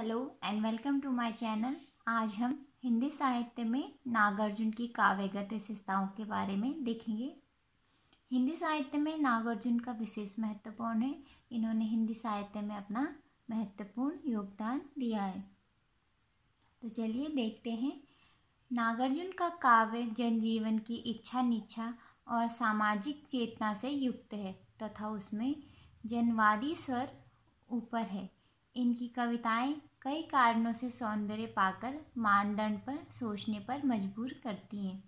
Hello and welcome to my channel. आज हम हिंदी साहित्य में नागार्जुन की काव्यगत विशेषताओं के बारे में देखेंगे। हिंदी साहित्य में नागार्जुन का विशेष महत्वपूर्ण है। इन्होंने हिंदी साहित्य में अपना महत्वपूर्ण योगदान दिया है। तो चलिए देखते हैं। नागार्जुन का काव्य जनजीवन की इच्छा निच्छा और सामाजिक चेतना से युक्त है तथा उसमें जनवादी स्वर ऊपर है। इनकी कविताएं कई कारणों से सौंदर्य पाकर मानदंड पर सोचने पर मजबूर करती हैं।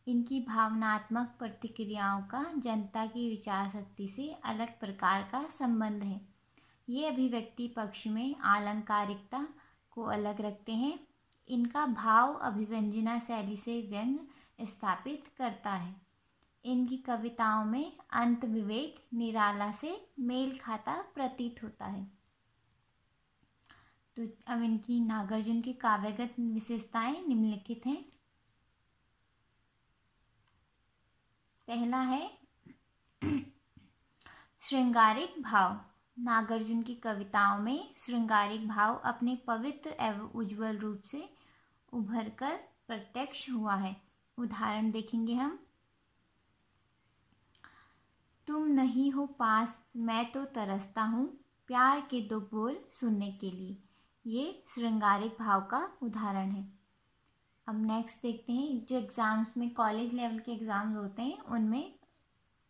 इनकी भावनात्मक प्रतिक्रियाओं का जनता की विचार शक्ति से अलग प्रकार का संबंध है। ये अभिव्यक्ति पक्ष में आलंकारिकता को अलग रखते हैं। इनका भाव अभिव्यंजना शैली से व्यंग स्थापित करता है। इनकी कविताओं में अंत विवेक निराला से मेल खाता प्रतीत होता है। तो अब इनकी नागार्जुन की काव्यगत विशेषताएं निम्नलिखित हैं। पहला है श्रृंगारिक भाव। नागार्जुन की कविताओं में श्रृंगारिक भाव अपने पवित्र एवं उज्ज्वल रूप से उभर कर प्रत्यक्ष हुआ है। उदाहरण देखेंगे हम। तुम नहीं हो पास मैं तो तरसता हूँ, प्यार के दो बोल सुनने के लिए। ये श्रृंगारिक भाव का उदाहरण है। अब नेक्स्ट देखते हैं। जो एग्ज़ाम्स में कॉलेज लेवल के एग्ज़ाम्स होते हैं उनमें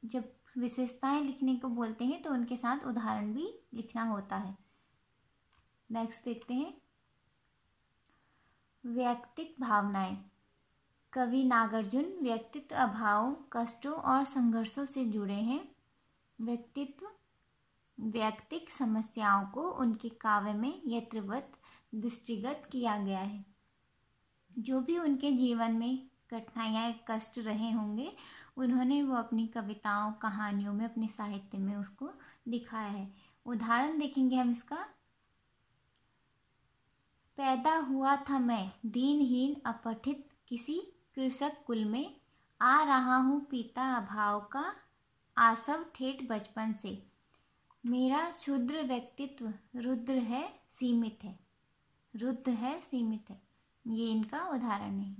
जब विशेषताएं लिखने को बोलते हैं तो उनके साथ उदाहरण भी लिखना होता है। नेक्स्ट देखते हैं। व्यक्तिक भावनाएं। कवि नागार्जुन व्यक्तित्व अभावों, कष्टों और संघर्षों से जुड़े हैं। व्यक्तिक समस्याओं को उनके काव्य में यथावत दृष्टिगत किया गया है। जो भी उनके जीवन में कठिनाइयाँ कष्ट रहे होंगे उन्होंने वो अपनी कविताओं कहानियों में अपने साहित्य में उसको दिखाया है। उदाहरण देखेंगे हम इसका। पैदा हुआ था मैं दीनहीन अपठित किसी कृषक कुल में, आ रहा हूँ पिता अभाव का आसव ठेठ बचपन से। मेरा क्षुद्र व्यक्तित्व रुद्र है सीमित है, रुद्ध है सीमित है। ये इनका उदाहरण है।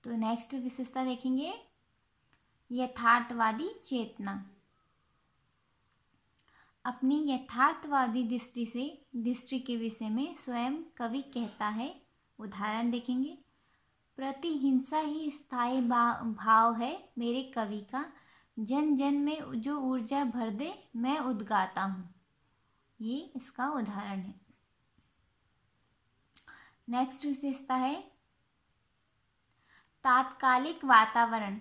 तो नेक्स्ट विशेषता देखेंगे। यथार्थवादी चेतना। अपनी यथार्थवादी दृष्टि के विषय में स्वयं कवि कहता है। उदाहरण देखेंगे। प्रतिहिंसा ही स्थायी भाव है मेरे कवि का, जन जन में जो ऊर्जा भर दे मैं उद्गाता हूँ। ये इसका उदाहरण है। नेक्स्ट विशेषता है तात्कालिक वातावरण।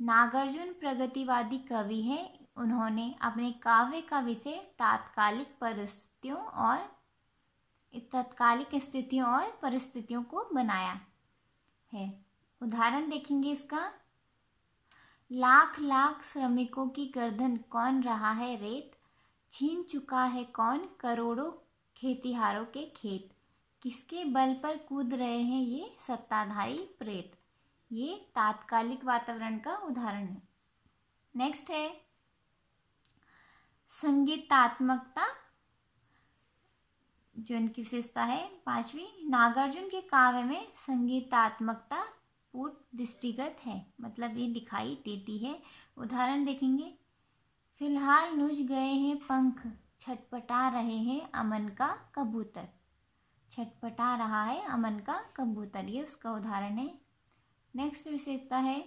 नागार्जुन प्रगतिवादी कवि हैं। उन्होंने अपने काव्य का विषय तात्कालिक स्थितियों और परिस्थितियों को बनाया है। उदाहरण देखेंगे इसका। लाख लाख श्रमिकों की गर्दन कौन रहा है रेत, छीन चुका है कौन करोड़ों खेतिहारों के खेत, किसके बल पर कूद रहे हैं ये सत्ताधारी प्रेत। ये तात्कालिक वातावरण का उदाहरण है। नेक्स्ट है संगीतात्मकता। जो इनकी विशेषता है पांचवी। नागार्जुन के काव्य में संगीतात्मकता पूर्ण दृष्टिगत है, मतलब ये दिखाई देती है। उदाहरण देखेंगे। फिलहाल नुझ गए हैं पंख, छटपटा रहे हैं अमन का कबूतर। छटपटा रहा है अमन का कबूतर, ये उसका उदाहरण है। नेक्स्ट विशेषता है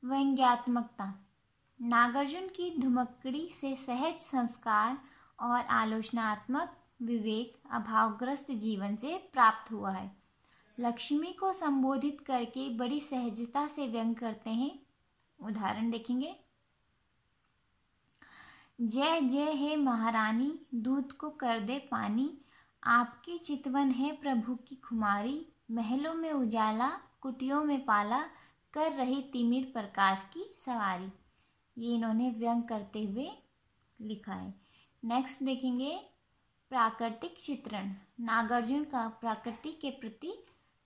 व्यंग्यात्मकता। नागार्जुन की धुमकड़ी से सहज संस्कार और आलोचनात्मक विवेक अभावग्रस्त जीवन से प्राप्त हुआ है। लक्ष्मी को संबोधित करके बड़ी सहजता से व्यंग करते हैं। उदाहरण देखेंगे। जय जय है महारानी, दूध को कर दे पानी, आपकी चितवन है प्रभु की खुमारी, महलों में उजाला कुटियों में पाला, कर रही तिमिर प्रकाश की सवारी। ये इन्होंने व्यंग करते हुए लिखा है। नेक्स्ट देखेंगे प्राकृतिक चित्रण। नागार्जुन का प्रकृति के प्रति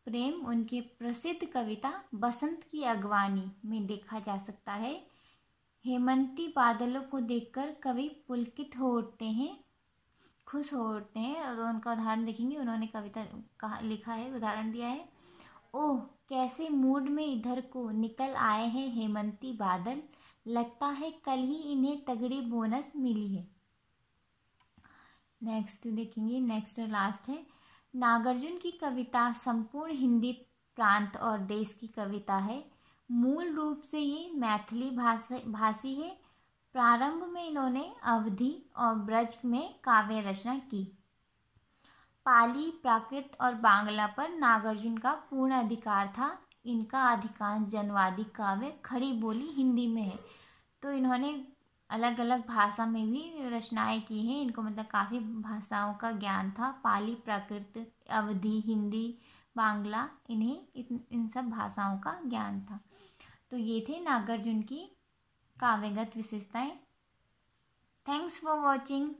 प्रेम उनकी प्रसिद्ध कविता बसंत की अगवानी में देखा जा सकता है। हेमंती बादलों को देखकर कवि पुलकित हो उठते हैं। खुश होते हैं। तो उनका उदाहरण देखेंगे, उन्होंने कविता लिखा है, उदाहरण दिया है। ओह कैसे मूड में इधर को निकल आए हैं हेमंती बादल, लगता है कल ही इन्हें तगड़ी बोनस मिली है। नेक्स्ट देखेंगे, नेक्स्ट लास्ट है। नागार्जुन की कविता संपूर्ण हिंदी प्रांत और देश की कविता है। मूल रूप से ये मैथिली भाषी है। प्रारंभ में इन्होंने अवधी और ब्रज में काव्य रचना की। पाली, प्राकृत और बांग्ला पर नागार्जुन का पूर्ण अधिकार था। इनका अधिकांश जनवादी काव्य खड़ी बोली हिंदी में है। तो इन्होंने अलग अलग भाषा में भी रचनाएं की हैं। इनको मतलब काफ़ी भाषाओं का ज्ञान था। पाली, प्राकृत, अवधी, हिंदी, बांग्ला, इन सब भाषाओं का ज्ञान था। तो ये थे नागार्जुन की काव्यगत विशेषताएं। Thanks for watching.